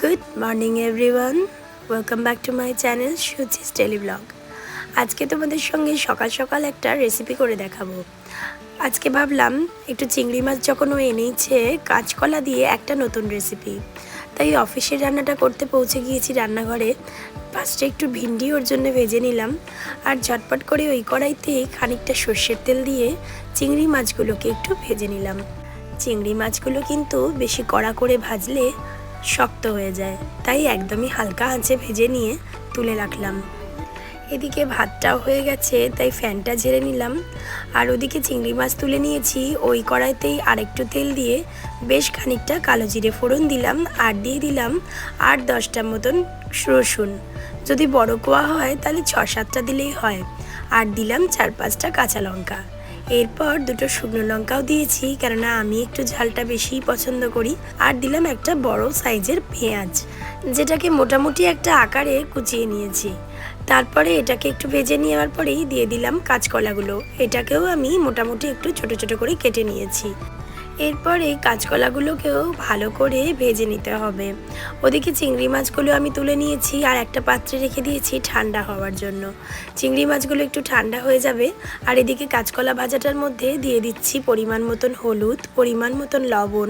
Good morning everyone, welcome back to my channel Suchi's daily blog. আজকে তোমাদের সঙ্গে সকাল সকাল একটা রেসিপি করে দেখাবো। আজকে ভাবলাম একটু চিংড়ি মাছ যখন ও এনেছে কাঁচকলা দিয়ে একটা নতুন রেসিপি, তাই অফিসের রান্নাটা করতে পৌঁছে গিয়েছি রান্নাঘরে। ফার্স্টে একটু ভিন্ডি ওর জন্য ভেজে নিলাম, আর ঝটপট করে ওই কড়াইতে খানিকটা সর্ষের তেল দিয়ে চিংড়ি মাছগুলোকে একটু ভেজে নিলাম। চিংড়ি মাছগুলো কিন্তু বেশি কড়া করে ভাজলে শক্ত হয়ে যায়, তাই একদমই হালকা আঁচে ভেজে নিয়ে তুলে রাখলাম। এদিকে ভাতটাও হয়ে গেছে, তাই ফ্যানটা ঝেড়ে নিলাম। আর ওদিকে চিংড়ি মাছ তুলে নিয়েছি, ওই কড়াইতেই আরেকটু তেল দিয়ে বেশ খানিকটা কালো জিরে ফোড়ন দিলাম, আর দিয়ে দিলাম 8-10টা মতন রসুন। যদি বড় কোয়া হয় তাহলে 6-7টা দিলেই হয়। আর দিলাম 4-5টা কাঁচা লঙ্কা। এরপর দুটো শুকনো লঙ্কাও দিয়েছি, কেননা আমি একটু ঝালটা বেশিই পছন্দ করি। আর দিলাম একটা বড় সাইজের পেঁয়াজ, যেটাকে মোটামুটি একটা আকারে কুচিয়ে নিয়েছি। তারপরে এটাকে একটু ভেজে নেওয়ার পরেই দিয়ে দিলাম কাঁচকলাগুলো, এটাকেও আমি মোটামুটি একটু ছোট ছোট করে কেটে নিয়েছি। এরপর এই কাঁচকলাগুলোকেও ভালো করে ভেজে নিতে হবে। ওদিকে চিংড়ি মাছগুলো আমি তুলে নিয়েছি আর একটা পাত্রে রেখে দিয়েছি ঠান্ডা হওয়ার জন্য। চিংড়ি মাছগুলো একটু ঠান্ডা হয়ে যাবে। আর এদিকে কাঁচকলা ভাজাটার মধ্যে দিয়ে দিচ্ছি পরিমাণ মতন হলুদ, পরিমাণ মতন লবণ,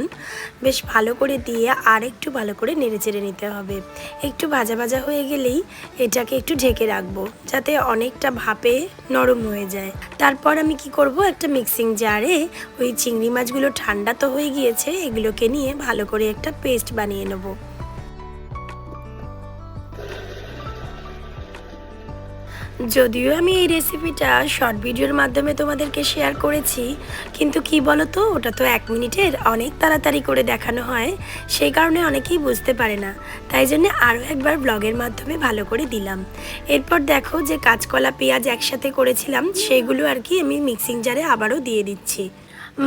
বেশ ভালো করে দিয়ে আর একটু ভালো করে নেড়ে চেড়ে নিতে হবে। একটু ভাজা ভাজা হয়ে গেলেই এটাকে একটু ঢেকে রাখবো, যাতে অনেকটা ভাপে নরম হয়ে যায়। তারপর আমি কি করব, একটা মিক্সিং জারে ওই চিংড়ি মাছগুলো ঠান্ডা তো হয়ে গিয়েছে, এগুলোকে নিয়ে ভালো করে একটা পেস্ট বানিয়ে নেব। যদিও আমি এই রেসিপিটা শর্ট ভিডিওর মাধ্যমে তোমাদেরকে শেয়ার করেছি, কিন্তু কি বলো তো, ওটা তো 1 মিনিটের, অনেক তাড়াতাড়ি করে দেখানো হয়, সেই কারণে অনেকেই বুঝতে পারে না। তাই জন্য আরও একবার ব্লগের মাধ্যমে ভালো করে দিলাম। এরপর দেখো যে কাঁচকলা পেঁয়াজ একসাথে করেছিলাম, সেগুলো আর কি আমি মিক্সিং জারে আবারও দিয়ে দিচ্ছি।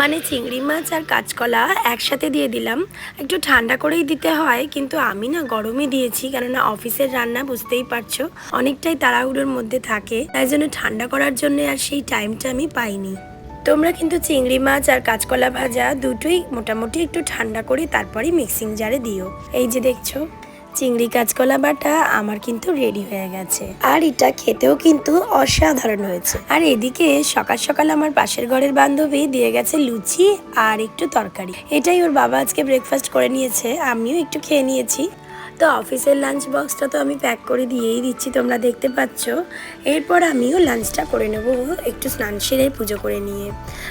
মানে চিংড়ি মাছ আর কাঁচকলা একসাথে দিয়ে দিলাম। একটু ঠান্ডা করেই দিতে হয়, কিন্তু আমি না গরমই দিয়েছি, কেননা অফিসের রান্না বুঝতেই পারছো অনেকটাই তাড়াহুড়োর মধ্যে থাকে, তাই জন্য ঠান্ডা করার জন্য আর সেই টাইমটা আমি পাইনি। তোমরা কিন্তু চিংড়ি মাছ আর কাঁচকলা ভাজা দুটোই মোটামুটি একটু ঠান্ডা করে তারপরেই মিক্সিং জারে দিও। এই যে দেখছো চিংড়ি কাঁচকলা বাটা আমার কিন্তু রেডি হয়ে গেছে, আর এটা খেতেও কিন্তু অসাধারণ হয়েছে। আর এদিকে সকাল সকাল আমার পাশের ঘরের বান্ধবী দিয়ে গেছে লুচি আর একটু তরকারি। এটাই ওর বাবা আজকে ব্রেকফাস্ট করে নিয়েছে, আমিও একটু খেয়ে নিয়েছি। তো অফিসের লাঞ্চ বক্সটা তো আমি প্যাক করে দিয়েই দিচ্ছি, তোমরা দেখতে পাচ্ছ। এরপর আমিও লাঞ্চটা করে নেব একটু স্নান সেরে পুজো করে নিয়ে।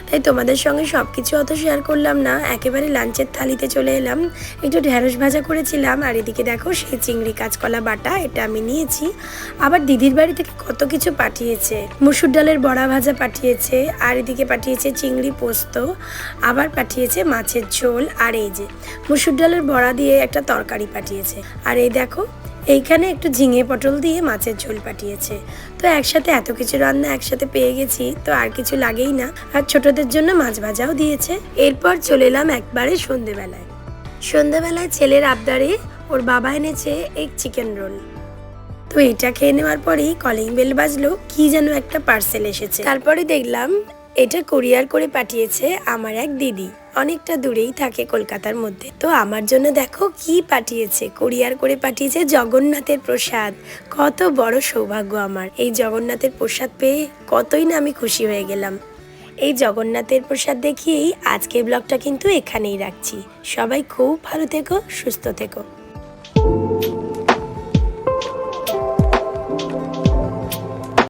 তাই তোমাদের সঙ্গে সব কিছু অত শেয়ার করলাম না, একেবারে লাঞ্চের থালিতে চলে এলাম। একটু ঢেঁড়স ভাজা করেছিলাম, আর এদিকে দেখো সেই চিংড়ি কাঁচকলা বাটা, এটা আমি নিয়েছি। আবার দিদির বাড়ি থেকে কত কিছু পাঠিয়েছে, মুসুর ডালের বড়া ভাজা পাঠিয়েছে, আর এদিকে পাঠিয়েছে চিংড়ি পোস্ত, আবার পাঠিয়েছে মাছের ঝোল, আর এই যে মুসুর ডালের বড়া দিয়ে একটা তরকারি পাঠিয়েছে। আর এই দেখো এইখানে একটু ঝিঙে পটল দিয়ে মাছের ঝোল পাঠিয়েছে। তো একসাথে এত কিছু রান্না একসাথে পেয়ে গেছি, তো আর কিছু লাগেই না। আর ছোটদের জন্য মাছ ভাজাও দিয়েছে। এরপর চলে এলাম একবারে সন্ধ্যেবেলায় ছেলের আবদারে ওর বাবা এনেছে এক চিকেন রোল। তো এটা খেয়ে নেওয়ার পরেই কলিং বেল বাজলো, কি যেন একটা পার্সেল এসেছে। তারপরে দেখলাম এটা কুরিয়ার করে পাঠিয়েছে আমার এক দিদি, অনেকটা দূরেই থাকে কলকাতার মধ্যে। তো আমার জন্য দেখো কি পাঠিয়েছে, কুরিয়ার করে পাঠিয়েছে জগন্নাথের প্রসাদ। কত বড় সৌভাগ্য আমার, এই জগন্নাথের প্রসাদ পেয়ে কতই না আমি খুশি হয়ে গেলাম। এই জগন্নাথের প্রসাদ দেখিয়েই আজকের ব্লগটা কিন্তু এখানেই রাখছি। সবাই খুব ভালো থেকো, সুস্থ থেকো।